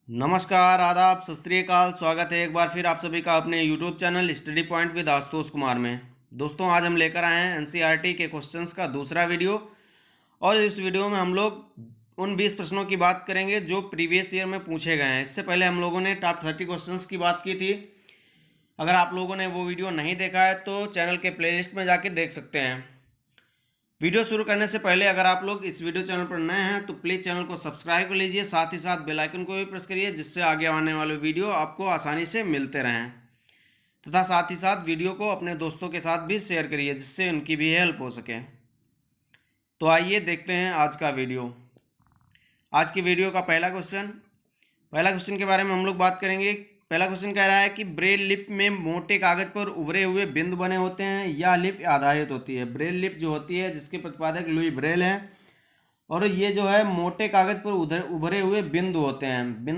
नमस्कार, आदाब, सत श्री अकाल। स्वागत है एक बार फिर आप सभी का अपने YouTube channel study point with Ashutosh Kumar में। दोस्तों, आज हम लेकर आए हैं एनसीईआरटी के क्वेश्चंस का दूसरा वीडियो। और इस वीडियो में हम लोग उन 20 प्रश्नों की बात करेंगे जो प्रीवियस ईयर में पूछे गए हैं। इससे पहले हम लोगों ने टॉप 30 क्वेश्चंस की बात की थी। अगर आप लोगों ने वो वीडियो नहीं देखा है तो चैनल के प्लेलिस्ट में जाके देख सकते हैं। वीडियो शुरू करने से पहले अगर आप लोग इस वीडियो चैनल पर नए हैं तो प्लीज़ चैनल को सब्सक्राइब कर लीजिए, साथ ही साथ बेल आइकन को भी प्रेस करिए जिससे आगे आने वाले वीडियो आपको आसानी से मिलते रहें। तथा साथ ही साथ वीडियो को अपने दोस्तों के साथ भी शेयर करिए जिससे उनकी भी हेल्प हो सके। तो आइए देखते हैं आज का वीडियो। आज की वीडियो का पहला क्वेश्चन के बारे में हम लोग बात करेंगे। पहला क्वेश्चन कह रहा है कि ब्रेल लिप में मोटे कागज पर उभरे हुए बिंदु बने होते हैं। यह लिप आधारित होती है। ब्रेल लिप जो होती है जिसके प्रतिपादक लुई ब्रेल हैं, और ये जो है मोटे कागज पर उभरे हुए बिंदु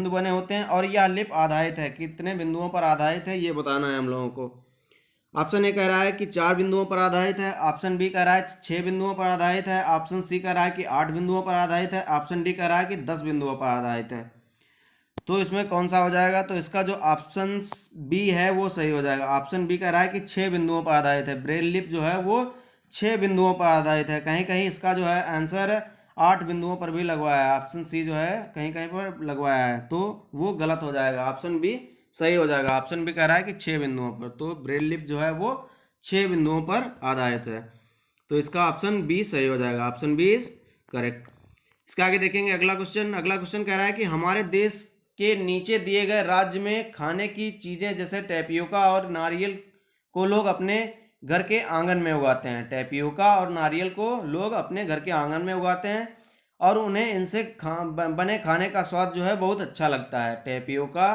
बने होते हैं। और यह लिप आधारित है। कितने बिंदुओं पर आधारित है ये बताना है हम लोगों को। ऑप्शन ए कह रहा है कि 4 बिंदुओं पर आधारित है। ऑप्शन बी कह रहा है 6 बिंदुओं पर आधारित है। ऑप्शन सी कह रहा है कि 8 बिंदुओं पर आधारित है। ऑप्शन डी कह रहा है कि 10 बिंदुओं पर आधारित है। तो इसमें कौन सा हो जाएगा? तो इसका जो ऑप्शन बी है वो सही हो जाएगा। ऑप्शन बी कह रहा है कि 6 बिंदुओं पर आधारित है। ब्रेल लिप जो है वो 6 बिंदुओं पर आधारित है। कहीं कहीं इसका जो है आंसर 8 बिंदुओं पर भी लगवाया है। ऑप्शन सी जो है कहीं कहीं पर लगवाया है, तो वो गलत हो जाएगा। ऑप्शन बी सही हो जाएगा। ऑप्शन बी कह रहा है कि 6 बिंदुओं पर, तो ब्रेल लिप जो है वो 6 बिंदुओं पर आधारित है। तो इसका ऑप्शन बी सही हो जाएगा। Option B is correct. इसके आगे देखेंगे अगला क्वेश्चन कह रहा है कि हमारे देश के नीचे दिए गए राज्य में खाने की चीजें जैसे टैपियोका और नारियल को लोग अपने घर के आंगन में उगाते हैं। टैपियोका और नारियल को लोग अपने घर के आंगन में उगाते हैं और उन्हें इनसे बने खाने का स्वाद जो है बहुत अच्छा लगता है। टैपियोका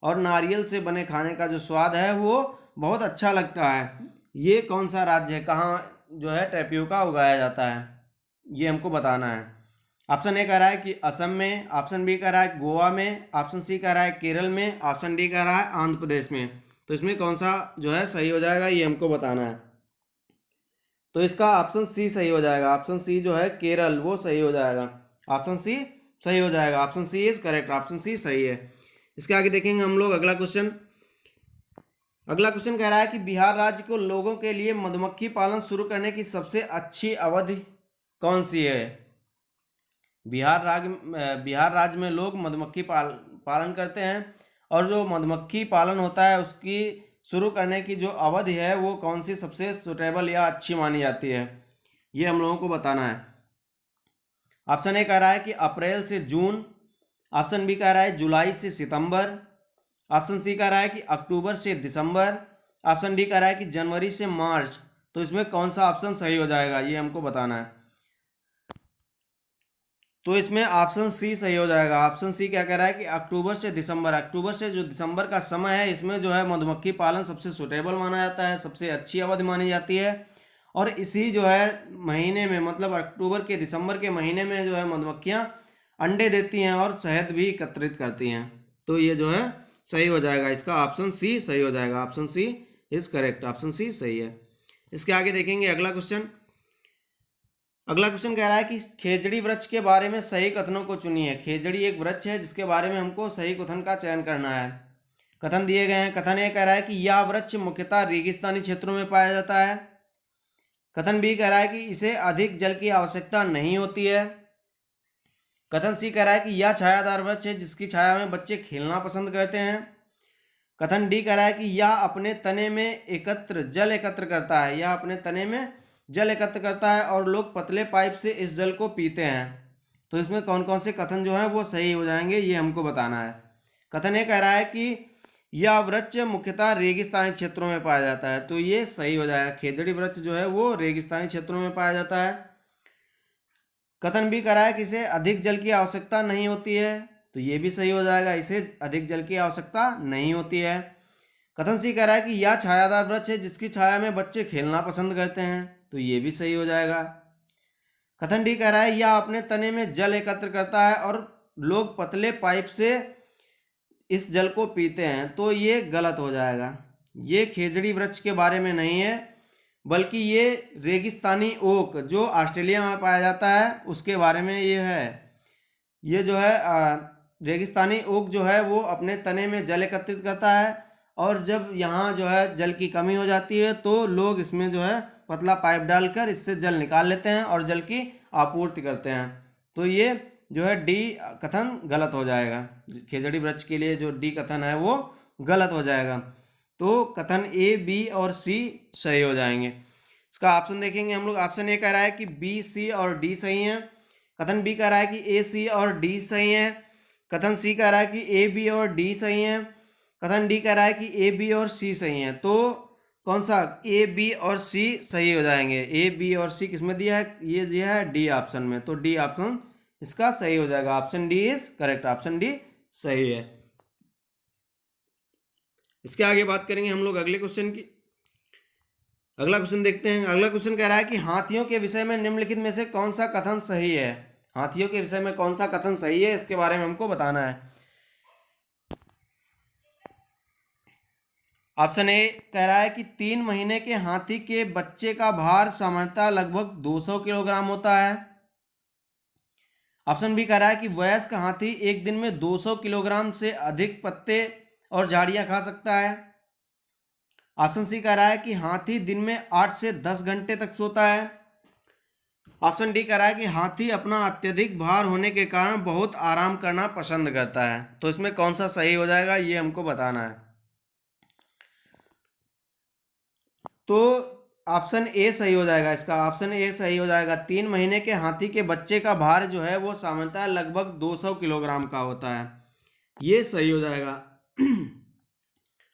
और नारियल से बने खाने का जो स्वाद है वो बहुत अच्छा लगता है। ये कौन सा राज्य है, कहाँ जो है टैपियोका उगाया जाता है, ये हमको बताना है। ऑप्शन ए कह रहा है कि असम में। ऑप्शन बी कह रहा है गोवा में। ऑप्शन सी कह रहा है केरल में। ऑप्शन डी कह रहा है आंध्र प्रदेश में। तो इसमें कौन सा जो है सही हो जाएगा ये हमको बताना है। तो इसका ऑप्शन सी सही हो जाएगा। ऑप्शन सी जो है केरल, वो सही हो जाएगा। ऑप्शन सी सही हो जाएगा। Option C is correct. Option C सही है। इसके आगे देखेंगे हम लोग अगला क्वेश्चन कह रहा है कि बिहार राज्य को लोगों के लिए मधुमक्खी पालन शुरू करने की सबसे अच्छी अवधि कौन सी है? बिहार राज्य में लोग मधुमक्खी पालन करते हैं, और जो मधुमक्खी पालन होता है उसकी शुरू करने की जो अवधि है वो कौन सी सबसे सुटेबल या अच्छी मानी जाती है, ये हम लोगों को बताना है। ऑप्शन ए कह रहा है कि अप्रैल से जून। ऑप्शन बी कह रहा है जुलाई से सितंबर। ऑप्शन सी कह रहा है कि अक्टूबर से दिसंबर। ऑप्शन डी कह रहा है कि जनवरी से मार्च। तो इसमें कौन सा ऑप्शन सही हो जाएगा ये हमको बताना है। तो इसमें ऑप्शन सी सही हो जाएगा। ऑप्शन सी क्या कह रहा है कि अक्टूबर से दिसंबर। अक्टूबर से जो दिसंबर का समय है इसमें जो है मधुमक्खी पालन सबसे सुटेबल माना जाता है, सबसे अच्छी अवधि मानी जाती है। और इसी जो है महीने में, मतलब अक्टूबर के दिसंबर के महीने में जो है मधुमक्खियाँ अंडे देती हैं और शहद भी एकत्रित करती हैं। तो ये जो है सही हो जाएगा। इसका ऑप्शन सी सही हो जाएगा। Option C is correct. Option C सही है। इसके आगे देखेंगे अगला क्वेश्चन कह रहा है कि खेजड़ी वृक्ष के बारे में सही कथनों को चुनिए। खेजड़ी एक वृक्ष है जिसके बारे में हमको सही कथन का चयन करना है। कथन दिए गए हैं। कथन ए कह रहा है कि यह वृक्ष मुख्यतः रेगिस्तानी क्षेत्रों में पाया जाता है। कथन बी कह रहा है कि इसे अधिक जल की आवश्यकता नहीं होती है। कथन सी कह रहा है कि यह छायादार वृक्ष है जिसकी छाया में बच्चे खेलना पसंद करते हैं। कथन डी कह रहा है कि यह अपने तने में जल एकत्र करता है। यह अपने तने में जल एकत्र करता है और लोग पतले पाइप से इस जल को पीते हैं। तो इसमें कौन कौन से कथन जो हैं वो सही हो जाएंगे ये हमको बताना है। कथन ये कह रहा है कि यह वृक्ष मुख्यतः रेगिस्तानी क्षेत्रों में पाया जाता है, तो ये सही हो जाएगा। खेजड़ी वृक्ष जो है वो रेगिस्तानी क्षेत्रों में पाया जाता है। कथन बी कह रहा है कि इसे अधिक जल की आवश्यकता नहीं होती है, तो ये भी सही हो जाएगा। इसे अधिक जल की आवश्यकता नहीं होती है। कथन सी कह रहा है कि यह छायादार वृक्ष है जिसकी छाया में बच्चे खेलना पसंद करते हैं, तो ये भी सही हो जाएगा। कथन डी कह रहा है यह अपने तने में जल एकत्र करता है और लोग पतले पाइप से इस जल को पीते हैं, तो ये गलत हो जाएगा। ये खेजड़ी वृक्ष के बारे में नहीं है, बल्कि ये रेगिस्तानी ओक जो ऑस्ट्रेलिया में पाया जाता है उसके बारे में ये है। ये जो है रेगिस्तानी ओक जो है वो अपने तने में जल एकत्रित करता है, और जब यहाँ जो है जल की कमी हो जाती है तो लोग इसमें जो है पतला पाइप डालकर इससे जल निकाल लेते हैं और जल की आपूर्ति करते हैं। तो ये जो है डी कथन गलत हो जाएगा। खेजड़ी वृक्ष के लिए जो डी कथन है वो गलत हो जाएगा। तो कथन ए, बी और सी सही हो जाएंगे। इसका ऑप्शन देखेंगे हम लोग। ऑप्शन ए कह रहा है कि बी, सी और डी सही है। कथन बी कह रहा है कि ए, सी और डी सही है। कथन सी कह रहा है कि ए, बी और डी सही है। कथन डी कह रहा है कि ए, बी और सी सही है। तो कौन सा ए, बी और सी सही हो जाएंगे? ए, बी और सी किसमें दिया है? ये दिया है डी ऑप्शन में। तो डी ऑप्शन इसका सही हो जाएगा। Option D is correct. Option D सही है। इसके आगे बात करेंगे हम लोग अगले क्वेश्चन की। अगला क्वेश्चन देखते हैं। अगला क्वेश्चन कह रहा है कि हाथियों के विषय में निम्नलिखित में से कौन सा कथन सही है? हाथियों के विषय में कौन सा कथन सही है, इसके बारे में हमको बताना है। ऑप्शन ए कह रहा है कि 3 महीने के हाथी के बच्चे का भार सामान्यतः लगभग 200 किलोग्राम होता है। ऑप्शन बी कह रहा है कि वयस्क हाथी एक दिन में 200 किलोग्राम से अधिक पत्ते और झाड़ियां खा सकता है। ऑप्शन सी कह रहा है कि हाथी दिन में 8 से 10 घंटे तक सोता है। ऑप्शन डी कह रहा है कि हाथी अपना अत्यधिक भार होने के कारण बहुत आराम करना पसंद करता है। तो इसमें कौन सा सही हो जाएगा ये हमको बताना है। तो ऑप्शन ए सही हो जाएगा। इसका ऑप्शन ए सही हो जाएगा। 3 महीने के हाथी के बच्चे का भार जो है वो सामान्यतः लगभग 200 किलोग्राम का होता है। ये सही हो जाएगा।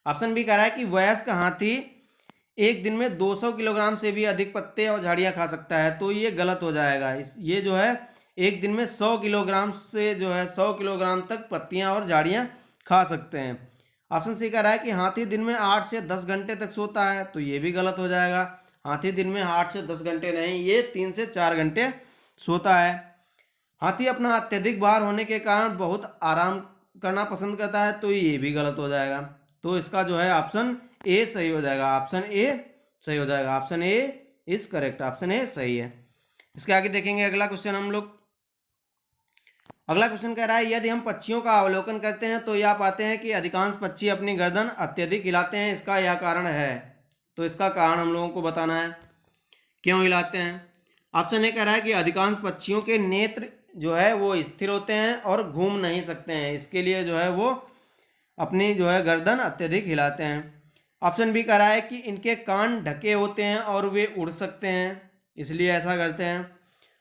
ऑप्शन बी कह रहा है कि वयस्क हाथी एक दिन में 200 किलोग्राम से भी अधिक पत्ते और झाड़ियां खा सकता है। तो ये गलत हो जाएगा। ये जो है एक दिन में 100 किलोग्राम से जो है 100 किलोग्राम तक पत्तियां और झाड़ियां खा सकते हैं। ऑप्शन सी कह रहा है कि हाथी दिन में 8 से 10 घंटे तक सोता है। तो ये भी गलत हो जाएगा। हाथी दिन में 8 से 10 घंटे नहीं, ये 3 से 4 घंटे सोता है। हाथी अपना अत्यधिक भार होने के कारण बहुत आराम करना पसंद करता है। तो ये भी गलत हो जाएगा। तो इसका जो है ऑप्शन ए सही हो जाएगा। ऑप्शन ए सही हो जाएगा। Option A is correct. Option A सही है। इसके आगे देखेंगे अगला क्वेश्चन हम लोग। अगला क्वेश्चन कह रहा है यदि हम पक्षियों का अवलोकन करते हैं तो यह पाते हैं कि अधिकांश पक्षी अपनी गर्दन अत्यधिक हिलाते हैं। इसका यह कारण है। तो इसका कारण हम लोगों को बताना है, क्यों हिलाते हैं। ऑप्शन ए कह रहा है कि अधिकांश पक्षियों के नेत्र जो है वो स्थिर होते हैं और घूम नहीं सकते हैं, इसके लिए जो है वो अपनी जो है गर्दन अत्यधिक हिलाते हैं। ऑप्शन बी कह रहा है कि इनके कान ढके होते हैं और वे उड़ सकते हैं, इसलिए ऐसा करते हैं।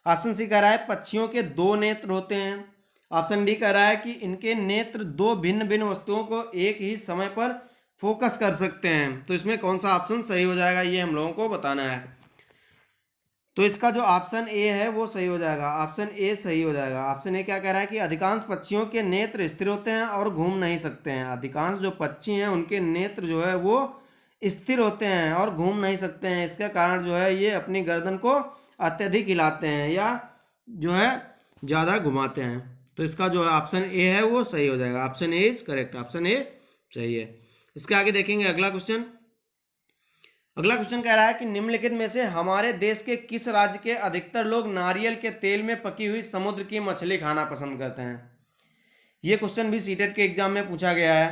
ऑप्शन सी कह रहा है पक्षियों के 2 नेत्र होते हैं। ऑप्शन डी कह रहा है कि इनके नेत्र 2 भिन्न भिन्न वस्तुओं को एक ही समय पर फोकस कर सकते हैं। तो इसमें कौन सा ऑप्शन सही हो जाएगा ये हम लोगों को बताना है। तो इसका जो ऑप्शन ए है वो सही हो जाएगा। ऑप्शन ए सही हो जाएगा। ऑप्शन ए क्या कह रहा है कि अधिकांश पक्षियों के नेत्र स्थिर होते हैं और घूम नहीं सकते हैं। अधिकांश जो पक्षी हैं उनके नेत्र जो है वो स्थिर होते हैं और घूम नहीं सकते हैं, इसके कारण जो है ये अपनी गर्दन को अत्यधिक हिलाते हैं या जो है ज़्यादा घुमाते हैं। तो इसका जो ऑप्शन ए है वो सही हो जाएगा। Option A is correct. Option A सही है। इसके आगे देखेंगे अगला क्वेश्चन। अगला क्वेश्चन कह रहा है कि निम्नलिखित में से हमारे देश के किस राज्य के अधिकतर लोग नारियल के तेल में पकी हुई समुद्र की मछली खाना पसंद करते हैं। यह क्वेश्चन भी सीटेट के एग्जाम में पूछा गया है।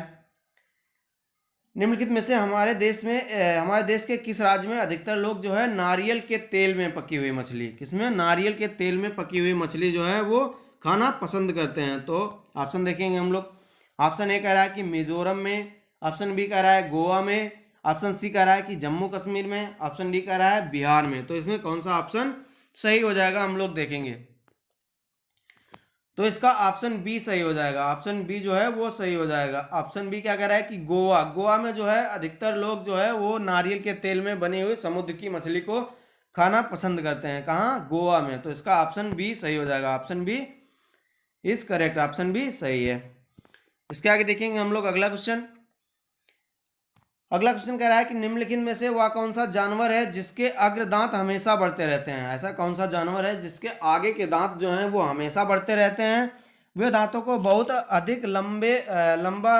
निम्नलिखित में से हमारे देश के किस राज्य में अधिकतर लोग जो है नारियल के तेल में पकी हुई मछली, किसमें नारियल के तेल में पकी हुई मछली जो है वो खाना पसंद करते हैं। तो ऑप्शन देखेंगे हम लोग। ऑप्शन ए कह रहा है कि मिजोरम में। ऑप्शन बी कह रहा है गोवा में। ऑप्शन सी कह रहा है कि जम्मू कश्मीर में। ऑप्शन डी कह रहा है बिहार में। तो इसमें कौन सा ऑप्शन सही हो जाएगा हम लोग देखेंगे। तो इसका ऑप्शन बी सही हो जाएगा। ऑप्शन बी जो है वो सही हो जाएगा। ऑप्शन बी क्या कह रहा है कि गोवा में जो है अधिकतर लोग जो है वो नारियल के तेल में बनी हुई समुद्र की मछली को खाना पसंद करते हैं। कहाँ? गोवा में। तो इसका ऑप्शन बी सही हो जाएगा। Option B is correct. Option B सही है। इसके आगे देखेंगे हम लोग अगला क्वेश्चन। अगला क्वेश्चन कह रहा है कि निम्नलिखित में से वह कौन सा जानवर है जिसके अग्र दांत हमेशा बढ़ते रहते हैं। ऐसा कौन सा जानवर है जिसके आगे के दांत जो हैं वो हमेशा बढ़ते रहते हैं। वे दांतों को बहुत अधिक लंबा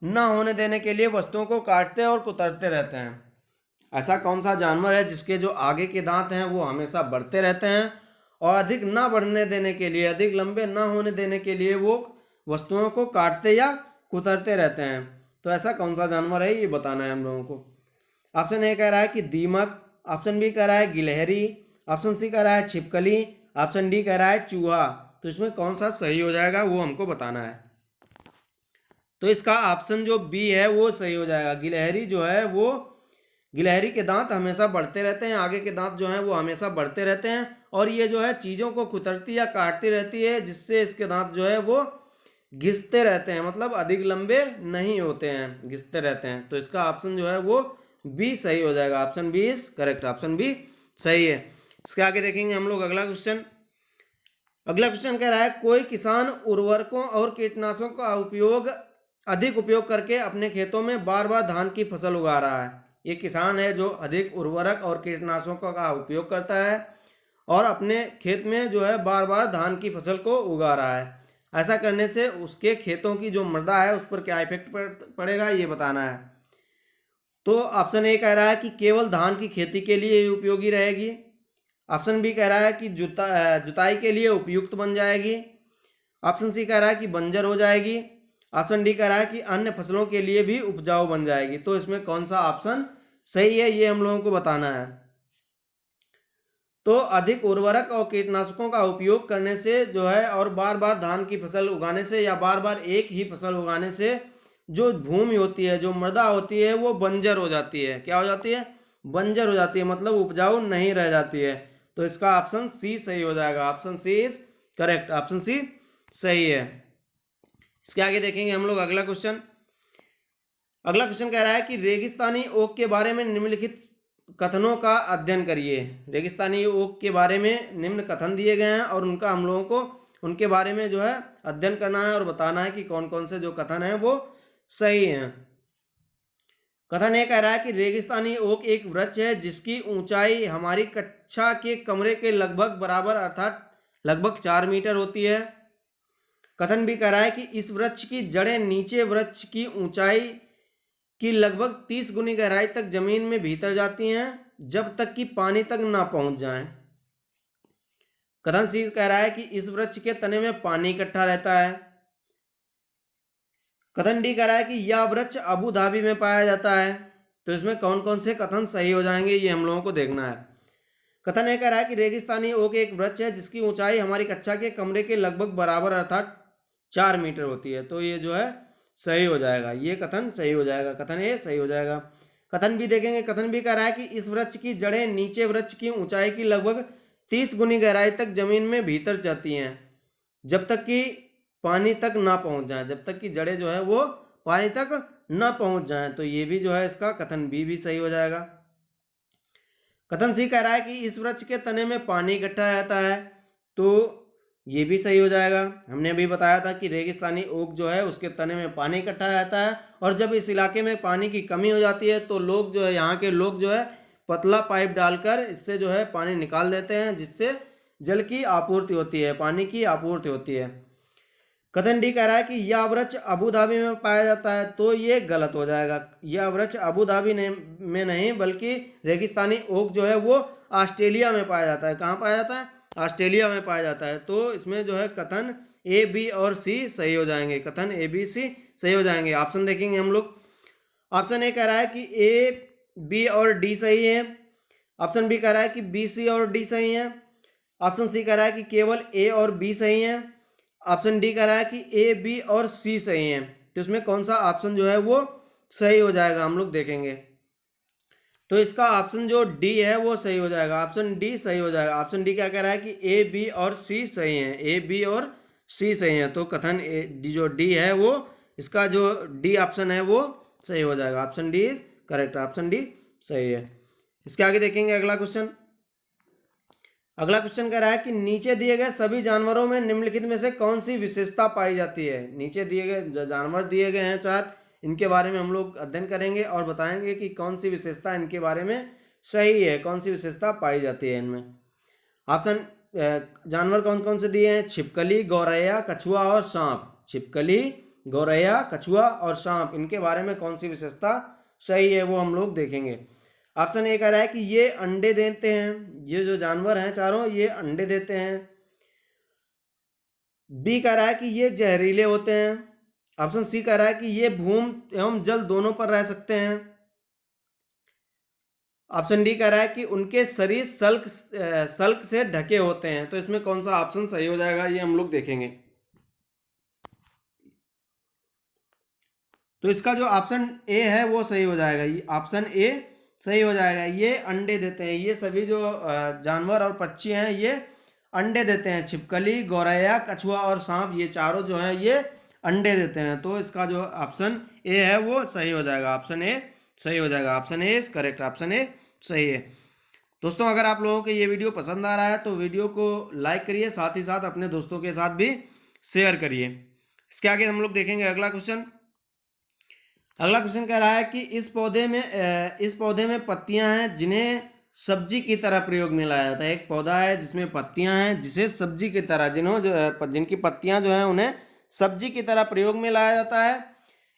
न होने देने के लिए वस्तुओं को काटते और कुतरते रहते हैं। ऐसा कौन सा जानवर है जिसके जो आगे के दांत हैं वो हमेशा बढ़ते रहते हैं और अधिक न बढ़ने देने के लिए, अधिक लंबे न होने देने के लिए वो वस्तुओं को काटते या कुतरते रहते हैं। तो ऐसा कौन सा जानवर है ये बताना है हम लोगों को। ऑप्शन ए कह रहा है कि दीमक, ऑप्शन बी कह रहा है गिलहरी, ऑप्शन सी कह रहा है छिपकली, ऑप्शन डी कह रहा है चूहा। तो इसमें कौन सा सही हो जाएगा वो हमको बताना है। तो इसका ऑप्शन जो बी है वो सही हो जाएगा। गिलहरी जो है वो, गिलहरी के दांत हमेशा बढ़ते रहते हैं, आगे के दांत जो हैं वो हमेशा बढ़ते रहते हैं, और ये जो है चीज़ों को कुतरती या काटती रहती है, जिससे इसके दांत जो है वो घिसते रहते हैं, मतलब अधिक लंबे नहीं होते हैं, घिसते रहते हैं। तो इसका ऑप्शन जो है वो बी सही हो जाएगा। Option B is correct, option B सही है। इसके आगे देखेंगे हम लोग अगला क्वेश्चन। अगला क्वेश्चन कह रहा है कोई किसान उर्वरकों और कीटनाशकों का अधिक उपयोग करके अपने खेतों में बार बार धान की फसल उगा रहा है। ये किसान है जो अधिक उर्वरक और कीटनाशकों का उपयोग करता है और अपने खेत में जो है बार बार धान की फसल को उगा रहा है। ऐसा करने से उसके खेतों की जो मृदा है उस पर क्या इफेक्ट पड़ेगा ये बताना है। तो ऑप्शन ए कह रहा है कि केवल धान की खेती के लिए ही उपयोगी रहेगी। ऑप्शन बी कह रहा है कि जुताई के लिए उपयुक्त बन जाएगी। ऑप्शन सी कह रहा है कि बंजर हो जाएगी। ऑप्शन डी कह रहा है कि अन्य फसलों के लिए भी उपजाऊ बन जाएगी। तो इसमें कौन सा ऑप्शन सही है ये हम लोगों को बताना है। तो अधिक उर्वरक और कीटनाशकों का उपयोग करने से जो है और बार बार धान की फसल उगाने से या बार बार एक ही फसल उगाने से जो भूमि होती है, जो मृदा होती है वो बंजर हो जाती है। क्या हो जाती है? बंजर हो जाती है, मतलब उपजाऊ नहीं रह जाती है। तो इसका ऑप्शन सी सही हो जाएगा। Option C is correct, option C सही है। इसके आगे देखेंगे हम लोग अगला क्वेश्चन। अगला क्वेश्चन कह रहा है कि रेगिस्तानी ओक के बारे में निम्नलिखित कथनों का अध्ययन करिए। रेगिस्तानी ओक के बारे में निम्न कथन दिए गए हैं और उनका हम लोगों को उनके बारे में जो है अध्ययन करना है और बताना है कि कौन कौन से जो कथन हैं वो सही हैं। कथन ये कह रहा है कि रेगिस्तानी ओक एक वृक्ष है जिसकी ऊंचाई हमारी कक्षा के कमरे के लगभग बराबर अर्थात लगभग 4 मीटर होती है। कथन भी कह रहा है कि इस वृक्ष की जड़ें नीचे वृक्ष की ऊंचाई की लगभग 30 गुनी गहराई तक जमीन में भीतर जाती हैं जब तक कि पानी तक ना पहुंच जाएं। कथन सी कह रहा है कि इस वृक्ष के तने में पानी इकट्ठा रहता है। कथन डी कह रहा है कि यह वृक्ष अबू धाबी में पाया जाता है। तो इसमें कौन कौन से कथन सही हो जाएंगे ये हम लोगों को देखना है। कथन यह कह रहा है कि रेगिस्तानी ओक एक वृक्ष है जिसकी ऊंचाई हमारी कक्षा के कमरे के लगभग बराबर अर्थात 4 मीटर होती है। तो ये जो है सही हो जाएगा, ये कथन सही हो जाएगा, कथन ये सही हो जाएगा। कथन भी देखेंगे। कथन भी कह रहा है कि इस वृक्ष की जड़ें नीचे वृक्ष की ऊंचाई की लगभग 30 गुनी गहराई तक जमीन में भीतर जाती हैं जब तक कि पानी तक ना पहुंच जाए, जब तक कि जड़ें जो है वो पानी तक ना पहुंच जाए। तो ये भी जो है इसका कथन बी भी सही हो जाएगा। कथन सी कह रहा है कि इस वृक्ष के तने में पानी इकट्ठा रहता है। तो ये भी सही हो जाएगा। हमने अभी बताया था कि रेगिस्तानी ओक जो है उसके तने में पानी इकट्ठा रहता है और जब इस इलाके में पानी की कमी हो जाती है तो लोग जो है, यहाँ के लोग जो है पतला पाइप डालकर इससे जो है पानी निकाल देते हैं जिससे जल की आपूर्ति होती है, पानी की आपूर्ति होती है। कथन डी कह रहा है कि यह वृक्ष अबू धाबी में पाया जाता है। तो ये गलत हो जाएगा। यह वृक्ष अबू धाबी में नहीं बल्कि रेगिस्तानी ओक जो है वो ऑस्ट्रेलिया में पाया जाता है। कहाँ पाया जाता है? ऑस्ट्रेलिया में पाया जाता है। तो इसमें जो है कथन ए बी और सी सही हो जाएंगे, कथन ए बी सी सही हो जाएंगे। ऑप्शन देखेंगे हम लोग। ऑप्शन ए कह रहा है कि ए बी और डी सही है। ऑप्शन बी कह रहा है कि बी सी और डी सही है। ऑप्शन सी कह रहा है कि केवल ए और बी सही है। ऑप्शन डी कह रहा है कि ए बी और सी सही है। तो इसमें कौन सा ऑप्शन जो है वो सही हो जाएगा हम लोग देखेंगे। तो इसका ऑप्शन जो डी है वो सही हो जाएगा, ऑप्शन डी सही हो जाएगा। ऑप्शन डी क्या कह रहा है कि ए बी और सी सही हैं, ए बी और सी सही हैं। तो कथन जो डी है वो इसका जो डी ऑप्शन है वो सही हो जाएगा। Option D is correct, option D सही है। इसके आगे देखेंगे अगला क्वेश्चन। अगला क्वेश्चन कह रहा है कि नीचे दिए गए सभी जानवरों में निम्नलिखित में से कौन सी विशेषता पाई जाती है। नीचे दिए गए जानवर दिए गए हैं 4, इनके बारे में हम लोग अध्ययन करेंगे और बताएंगे कि कौन सी विशेषता इनके बारे में सही है, कौन सी विशेषता पाई जाती है इनमें। ऑप्शन जानवर कौन कौन से दिए हैं? छिपकली, गौरैया, कछुआ और सांप। छिपकली, गौरैया, कछुआ और सांप, इनके बारे में कौन सी विशेषता सही है वो हम लोग देखेंगे। ऑप्शन ए कह रहा है कि ये अंडे देते हैं, ये जो जानवर हैं चारों ये अंडे देते हैं। बी कह रहा है कि ये जहरीले होते हैं। ऑप्शन सी कह रहा है कि ये भूमि एवं जल दोनों पर रह सकते हैं। ऑप्शन डी कह रहा है कि उनके शरीर सल्क से ढके होते हैं। तो इसमें कौन सा ऑप्शन सही हो जाएगा ये हम लोग देखेंगे। तो इसका जो ऑप्शन ए है वो सही हो जाएगा। ये ऑप्शन ए सही हो जाएगा। ये अंडे देते हैं, ये सभी जो जानवर और पक्षी हैं ये अंडे देते हैं। छिपकली, गौरैया, कछुआ और सांप, ये चारों जो हैं ये अंडे देते हैं। तो इसका जो ऑप्शन ए है वो सही हो जाएगा। ऑप्शन ए सही हो जाएगा। Option A is correct. Option A सही है। दोस्तों अगर आप लोगों को ये वीडियो पसंद आ रहा है तो वीडियो को लाइक करिए, साथ ही साथ अपने दोस्तों के साथ भी शेयर करिए। इसके आगे हम लोग देखेंगे अगला क्वेश्चन। अगला क्वेश्चन कह रहा है कि इस पौधे में पत्तियां हैं जिन्हें सब्जी की तरह प्रयोग में लाया जाता है। एक पौधा है जिसमें पत्तियां हैं जिसे सब्जी की तरह जिनकी पत्तियां जो हैं उन्हें सब्जी की तरह प्रयोग में लाया जाता है।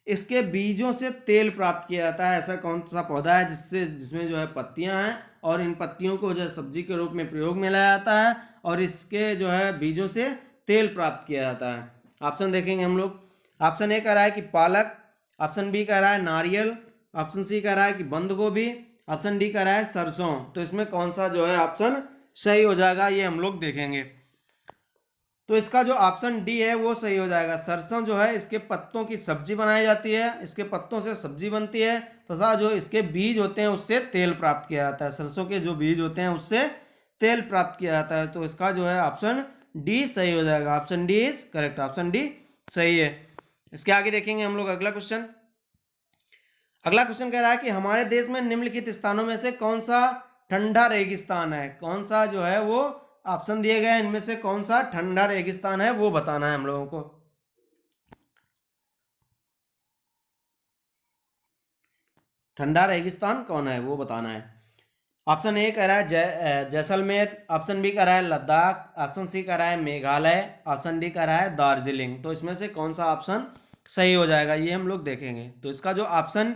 इसके बीजों से तेल प्राप्त किया जाता है। ऐसा कौन सा पौधा है जिसमें जो है पत्तियां हैं और इन पत्तियों को जो है सब्जी के रूप में प्रयोग में लाया जाता है और इसके जो है बीजों से तेल प्राप्त किया जाता है। ऑप्शन देखेंगे हम लोग। ऑप्शन ए कह रहा है कि पालक, ऑप्शन बी कह रहा है नारियल, ऑप्शन सी कह रहा है कि बंद गोभी, ऑप्शन डी कह रहा है सरसों। तो इसमें कौन सा जो है ऑप्शन सही हो जाएगा ये हम लोग देखेंगे। तो इसका जो ऑप्शन डी है वो सही हो जाएगा। सरसों जो है इसके पत्तों की सब्जी बनाई जाती है, इसके पत्तों से सब्जी बनती है तथा जो इसके बीज होते हैं उससे तेल प्राप्त किया जाता है। सरसों के जो बीज होते हैं उससे तेल प्राप्त किया जाता है। तो इसका जो है ऑप्शन डी सही हो जाएगा। Option D is correct. Option D सही है। इसके आगे देखेंगे हम लोग अगला क्वेश्चन। अगला क्वेश्चन कह रहा है कि हमारे देश में निम्नलिखित स्थानों में से कौन सा ठंडा रेगिस्तान है। कौन सा जो है वो ऑप्शन दिए गए हैं, इनमें से कौन सा ठंडा रेगिस्तान है वो बताना है हम लोगों को। ठंडा रेगिस्तान कौन है वो बताना है। ऑप्शन ए कह रहा है जैसलमेर, ऑप्शन बी कह रहा है लद्दाख, ऑप्शन सी कह रहा है मेघालय, ऑप्शन डी कह रहा है दार्जिलिंग। तो इसमें से कौन सा ऑप्शन सही हो जाएगा ये हम लोग देखेंगे। तो इसका जो ऑप्शन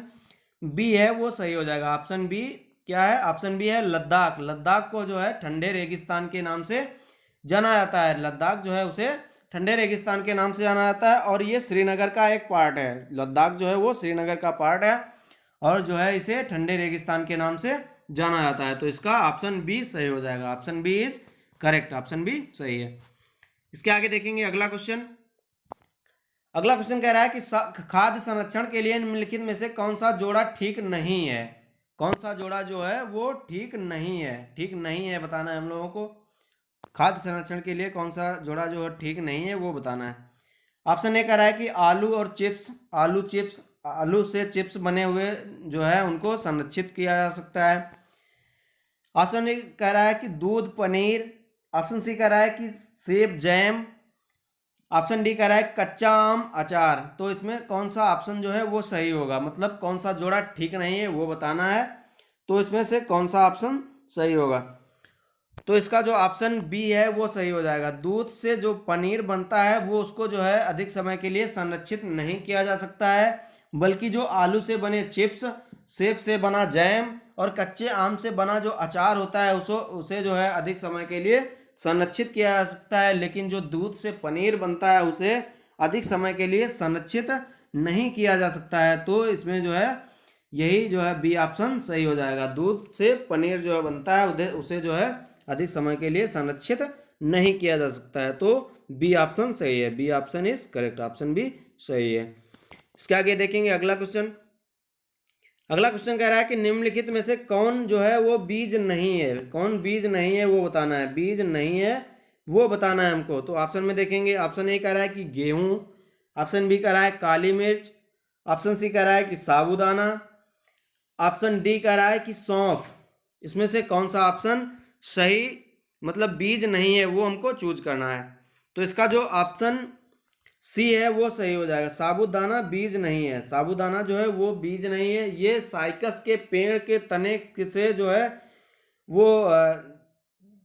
बी है वो सही हो जाएगा। ऑप्शन बी क्या है? ऑप्शन बी है लद्दाख। लद्दाख को जो है ठंडे रेगिस्तान के नाम से जाना जाता है। लद्दाख जो है उसे ठंडे रेगिस्तान के नाम से जाना जाता है और ये श्रीनगर का एक पार्ट है। लद्दाख जो है वो श्रीनगर का पार्ट है और जो है इसे ठंडे रेगिस्तान के नाम से जाना जाता है। तो इसका ऑप्शन बी सही हो जाएगा। Option B is correct. Option B सही है। इसके आगे देखेंगे अगला क्वेश्चन। अगला क्वेश्चन कह रहा है कि खाद्य संरक्षण के लिए निम्नलिखित में से कौन सा जोड़ा ठीक नहीं है। कौन सा जोड़ा जो है वो ठीक नहीं है, ठीक नहीं है बताना है हम लोगों को। खाद्य संरक्षण के लिए कौन सा जोड़ा जो है ठीक नहीं है वो बताना है। ऑप्शन ए कह रहा है कि आलू और चिप्स, आलू से चिप्स बने हुए जो है उनको संरक्षित किया जा सकता है। ऑप्शन ए कह रहा है कि दूध पनीर, ऑप्शन सी कह रहा है कि सेब जैम, ऑप्शन डी कह रहा है कच्चा आम अचार। तो इसमें कौन सा ऑप्शन जो है वो सही होगा, मतलब कौन सा जोड़ा ठीक नहीं है वो बताना है। तो इसमें से कौन सा ऑप्शन सही होगा। तो इसका जो ऑप्शन बी है वो सही हो जाएगा। दूध से जो पनीर बनता है वो उसको जो है अधिक समय के लिए संरक्षित नहीं किया जा सकता है, बल्कि जो आलू से बने चिप्स, सेब से बना जैम और कच्चे आम से बना जो अचार होता है उसे जो है अधिक समय के लिए संरक्षित किया जा सकता है। लेकिन जो दूध से पनीर बनता है उसे अधिक समय के लिए संरक्षित नहीं किया जा सकता है। तो इसमें जो है यही जो है बी ऑप्शन सही हो जाएगा। दूध से पनीर जो है बनता है उसे जो है अधिक समय के लिए संरक्षित नहीं किया जा सकता है। तो बी ऑप्शन सही है। B option is correct. Option B सही है। इसके आगे देखेंगे अगला क्वेश्चन। अगला क्वेश्चन कह रहा है कि निम्नलिखित में से कौन जो है वो बीज नहीं है। कौन बीज नहीं है वो बताना है। बीज नहीं है वो बताना है हमको। तो ऑप्शन में देखेंगे। ऑप्शन ए कह रहा है कि गेहूं, ऑप्शन बी कह रहा है काली मिर्च, ऑप्शन सी कह रहा है कि साबूदाना, ऑप्शन डी कह रहा है कि सौंफ। इसमें से कौन सा ऑप्शन सही मतलब बीज नहीं है वो हमको चूज करना है। तो इसका जो ऑप्शन सी है वो सही हो जाएगा। साबूदाना बीज नहीं है। साबूदाना जो है वो बीज नहीं है। ये साइकस के पेड़ के तने से जो है वो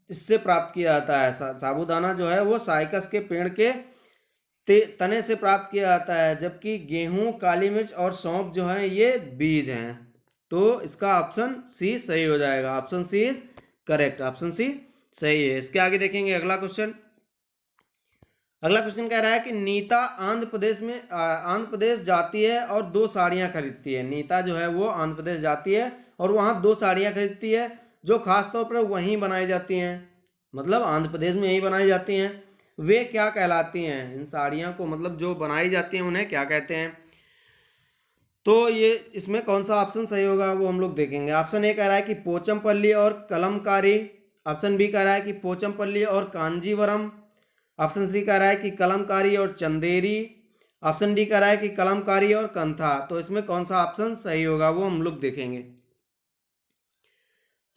इससे प्राप्त किया जाता है। साबूदाना जो है वो साइकस के पेड़ के तने से प्राप्त किया जाता है, जबकि गेहूं, काली मिर्च और सौंफ जो है ये बीज हैं। तो इसका ऑप्शन सी सही हो जाएगा। Option C is correct. Option C सही है। इसके आगे देखेंगे अगला क्वेश्चन। अगला क्वेश्चन कह रहा है कि नीता आंध्र प्रदेश जाती है और 2 साड़ियाँ खरीदती है। नीता जो है वो आंध्र प्रदेश जाती है और वहाँ 2 साड़ियाँ खरीदती है जो खासतौर पर वहीं बनाई जाती हैं, मतलब आंध्र प्रदेश में यही बनाई जाती हैं। वे क्या कहलाती हैं? इन साड़ियों को मतलब जो बनाई जाती हैं उन्हें क्या कहते हैं? तो ये इसमें कौन सा ऑप्शन सही होगा वो हम लोग देखेंगे। ऑप्शन ए कह रहा है कि पोचमपल्ली और कलमकारी। ऑप्शन बी कह रहा है कि पोचमपल्ली और कांजीवरम। ऑप्शन सी कह रहा है कि कलमकारी और चंदेरी। ऑप्शन डी कह रहा है कि कलमकारी और कंथा। तो इसमें कौन सा ऑप्शन सही होगा वो हम लोग देखेंगे।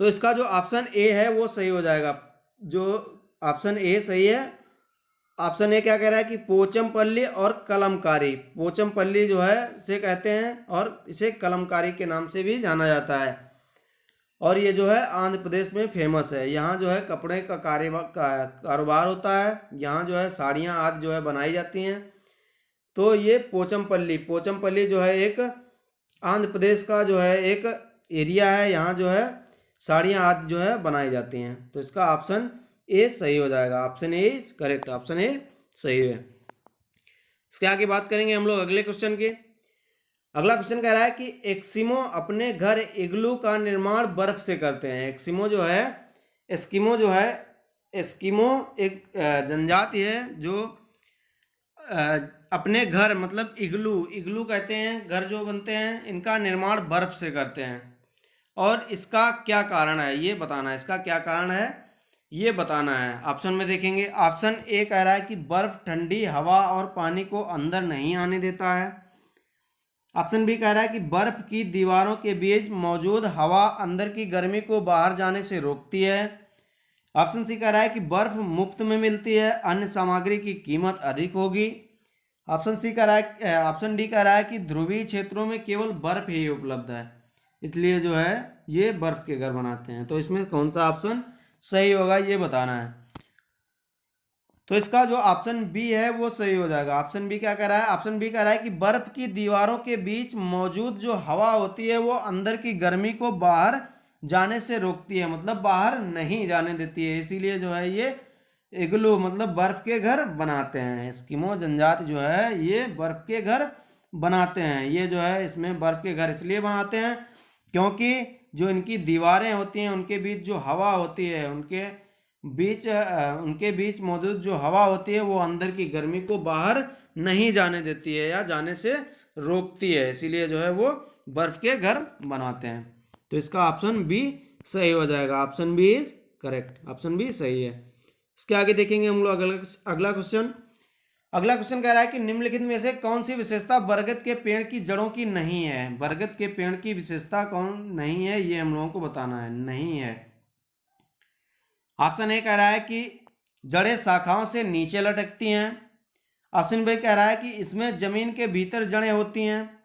तो इसका जो ऑप्शन ए है वो सही हो जाएगा। जो ऑप्शन ए सही है। ऑप्शन ए क्या कह रहा है कि पोचमपल्ली और कलमकारी। पोचमपल्ली जो है इसे कहते हैं और इसे कलमकारी के नाम से भी जाना जाता है। और ये जो है आंध्र प्रदेश में फेमस है। यहाँ जो है कपड़े का कारोबार होता है। यहाँ जो है साड़ियाँ आदि जो है बनाई जाती हैं। तो ये पोचमपल्ली जो है एक आंध्र प्रदेश का जो है एक एरिया है। यहाँ जो है साड़ियाँ आदि जो है बनाई जाती हैं। तो इसका ऑप्शन ए सही हो जाएगा। Option A is correct. Option A सही है। इसके आगे बात करेंगे हम लोग अगले क्वेश्चन की। अगला क्वेश्चन कह रहा है कि एस्किमो अपने घर इग्लू का निर्माण बर्फ से करते हैं। एस्किमो जो है एस्किमो एक जनजाति है जो अपने घर मतलब इग्लू कहते हैं घर जो बनते हैं, इनका निर्माण बर्फ से करते हैं। और इसका क्या कारण है ये बताना है। इसका क्या कारण है ये बताना है। ऑप्शन में देखेंगे। ऑप्शन ए कह रहा है कि बर्फ ठंडी हवा और पानी को अंदर नहीं आने देता है। ऑप्शन बी कह रहा है कि बर्फ की दीवारों के बीच मौजूद हवा अंदर की गर्मी को बाहर जाने से रोकती है। ऑप्शन सी कह रहा है कि बर्फ मुफ्त में मिलती है, अन्य सामग्री की कीमत अधिक होगी। ऑप्शन डी कह रहा है कि ध्रुवीय क्षेत्रों में केवल बर्फ ही उपलब्ध है, इसलिए जो है ये बर्फ के घर बनाते हैं। तो इसमें कौन सा ऑप्शन सही होगा ये बताना है। तो इसका जो ऑप्शन बी है वो सही हो जाएगा। ऑप्शन बी क्या कह रहा है? ऑप्शन बी कह रहा है कि बर्फ की दीवारों के बीच मौजूद जो हवा होती है वो अंदर की गर्मी को बाहर जाने से रोकती है, मतलब बाहर नहीं जाने देती है। इसीलिए जो है ये इग्लू मतलब बर्फ के घर बनाते हैं। एस्किमो जनजाति जो है ये बर्फ के घर बनाते हैं। ये जो है इसमें बर्फ के घर इसलिए बनाते हैं क्योंकि जो इनकी दीवारें होती हैं उनके बीच जो हवा होती है उनके बीच मौजूद जो हवा होती है वो अंदर की गर्मी को बाहर नहीं जाने देती है या जाने से रोकती है। इसीलिए जो है वो बर्फ के घर बनाते हैं। तो इसका ऑप्शन बी सही हो जाएगा। Option B is correct. Option B सही है। इसके आगे देखेंगे हम लोग अगला क्वेश्चन। अगला क्वेश्चन कह रहा है कि निम्नलिखित में से कौन सी विशेषता बरगद के पेड़ की जड़ों की नहीं है? बरगद के पेड़ की विशेषता कौन नहीं है ये हम लोगों को बताना है। नहीं है। ऑप्शन ए कह रहा है कि जड़ें शाखाओं से नीचे लटकती हैं। ऑप्शन बी कह रहा है कि इसमें जमीन के भीतर जड़ें होती हैं।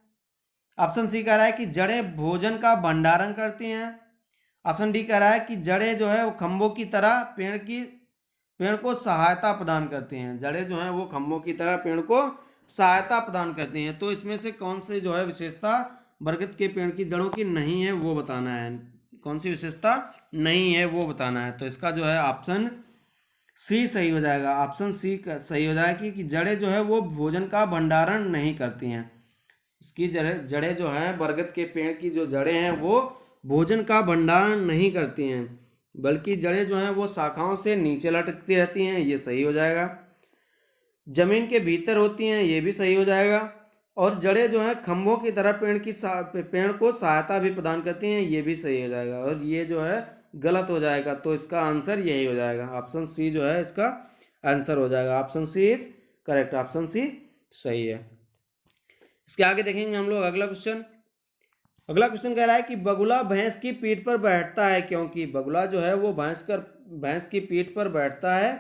ऑप्शन सी कह रहा है कि जड़ें भोजन का भंडारण करती हैं। ऑप्शन डी कह रहा है कि जड़ें जो है वो खंभों की तरह पेड़ को सहायता प्रदान करती हैं। जड़ें जो हैं वो खंभों की तरह पेड़ को सहायता प्रदान करती हैं। तो इसमें से कौन सी जो है विशेषता बरगद के पेड़ की जड़ों की नहीं है वो बताना है। कौन सी विशेषता नहीं है वो बताना है। तो इसका जो है ऑप्शन सी सही हो जाएगा। ऑप्शन सी सही हो जाएगा कि जड़ें जो है वो भोजन का भंडारण नहीं करती हैं। इसकी जड़ें जो हैं बरगद के पेड़ की जो जड़ें हैं वो भोजन का भंडारण नहीं करती हैं, बल्कि जड़ें जो हैं वो शाखाओं से नीचे लटकती रहती हैं। ये सही हो जाएगा। जमीन के भीतर होती हैं, ये भी सही हो जाएगा। और जड़ें जो हैं खंभों की तरह पेड़ को सहायता भी प्रदान करती हैं, ये भी सही हो जाएगा। और ये जो है गलत हो जाएगा। तो इसका आंसर यही हो जाएगा। ऑप्शन सी जो है इसका आंसर हो जाएगा। Option C is correct. Option C सही है। इसके आगे देखेंगे हम लोग अगला क्वेश्चन। अगला क्वेश्चन कह रहा है कि बगुला भैंस की पीठ पर बैठता है क्योंकि? बगुला जो है वो भैंस की पीठ पर बैठता है,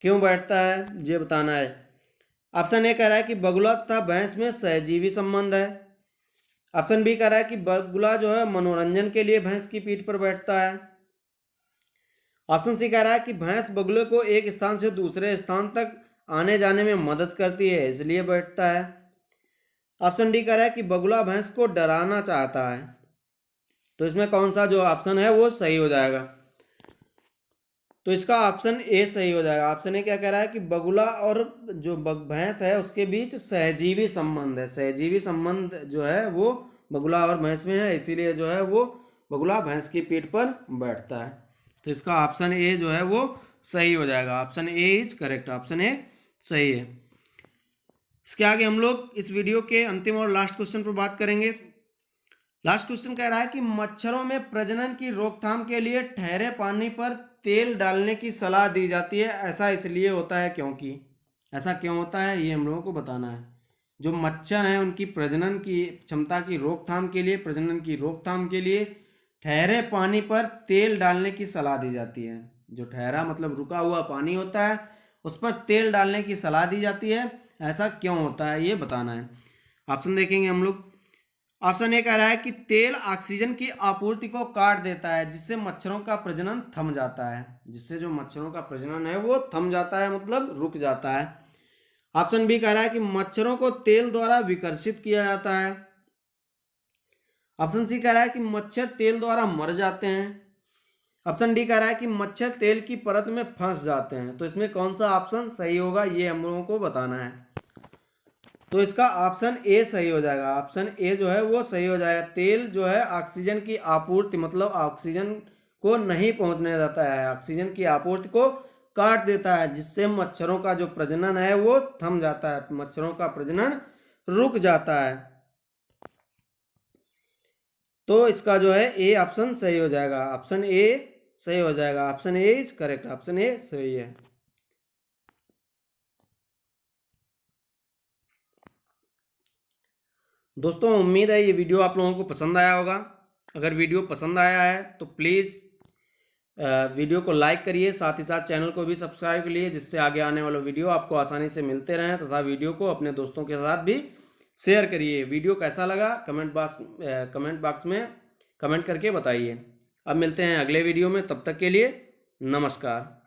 क्यों बैठता है ये बताना है। ऑप्शन ए कह रहा है कि बगुला तथा भैंस में सहजीवी संबंध है। ऑप्शन बी कह रहा है कि बगुला जो है मनोरंजन के लिए भैंस की पीठ पर बैठता है। ऑप्शन सी कह रहा है कि भैंस बगुले को एक स्थान से दूसरे स्थान तक आने जाने में मदद करती है, इसलिए बैठता है। ऑप्शन डी कह रहा है कि बगुला भैंस को डराना चाहता है। तो इसमें कौन सा जो ऑप्शन है वो सही हो जाएगा। तो इसका ऑप्शन ए सही हो जाएगा। ऑप्शन ए क्या कह रहा है कि बगुला और जो भैंस है उसके बीच सहजीवी संबंध है। सहजीवी संबंध जो है वो बगुला और भैंस में है, इसीलिए जो है वो बगुला भैंस की पीठ पर बैठता है। तो इसका ऑप्शन ए जो है वो सही हो जाएगा। Option A is correct, option A सही है। इसके आगे हम लोग इस वीडियो के अंतिम और लास्ट क्वेश्चन पर बात करेंगे। लास्ट क्वेश्चन कह रहा है कि मच्छरों में प्रजनन की रोकथाम के लिए ठहरे पानी पर तेल डालने की सलाह दी जाती है, ऐसा इसलिए होता है क्योंकि। ऐसा क्यों होता है ये हम लोगों को बताना है। जो मच्छर हैं उनकी प्रजनन की क्षमता की रोकथाम के लिए, प्रजनन की रोकथाम के लिए ठहरे पानी पर तेल डालने की सलाह दी जाती है। जो ठहरा मतलब रुका हुआ पानी होता है उस पर तेल डालने की सलाह दी जाती है, ऐसा क्यों होता है ये बताना है। ऑप्शन देखेंगे हम लोग। ऑप्शन ए कह रहा है कि तेल ऑक्सीजन की आपूर्ति को काट देता है जिससे मच्छरों का प्रजनन थम जाता है। जिससे जो मच्छरों का प्रजनन है वो थम जाता है, मतलब रुक जाता है। ऑप्शन बी कह रहा है कि मच्छरों को तेल द्वारा विकर्षित किया जाता है। ऑप्शन सी कह रहा है कि मच्छर तेल द्वारा मर जाते हैं। ऑप्शन डी कह रहा है कि मच्छर तेल की परत में फंस जाते हैं। तो इसमें कौन सा ऑप्शन सही होगा ये हम लोगों को बताना है। तो इसका ऑप्शन ए सही हो जाएगा। ऑप्शन ए जो है वो सही हो जाएगा। तेल जो है ऑक्सीजन की आपूर्ति मतलब ऑक्सीजन को नहीं पहुंचने देता है, ऑक्सीजन की आपूर्ति को काट देता है, जिससे मच्छरों का जो प्रजनन है वो थम जाता है, मच्छरों का प्रजनन रुक जाता है। तो इसका जो है ए ऑप्शन सही हो जाएगा। ऑप्शन ए सही हो जाएगा। Option A is correct, option A सही है। दोस्तों उम्मीद है ये वीडियो आप लोगों को पसंद आया होगा। अगर वीडियो पसंद आया है तो प्लीज़ वीडियो को लाइक करिए, साथ ही साथ चैनल को भी सब्सक्राइब करिए, जिससे आगे आने वाले वीडियो आपको आसानी से मिलते रहें, तथा वीडियो को अपने दोस्तों के साथ भी शेयर करिए। वीडियो कैसा लगा कमेंट बॉक्स में कमेंट करके बताइए। अब मिलते हैं अगले वीडियो में, तब तक के लिए नमस्कार।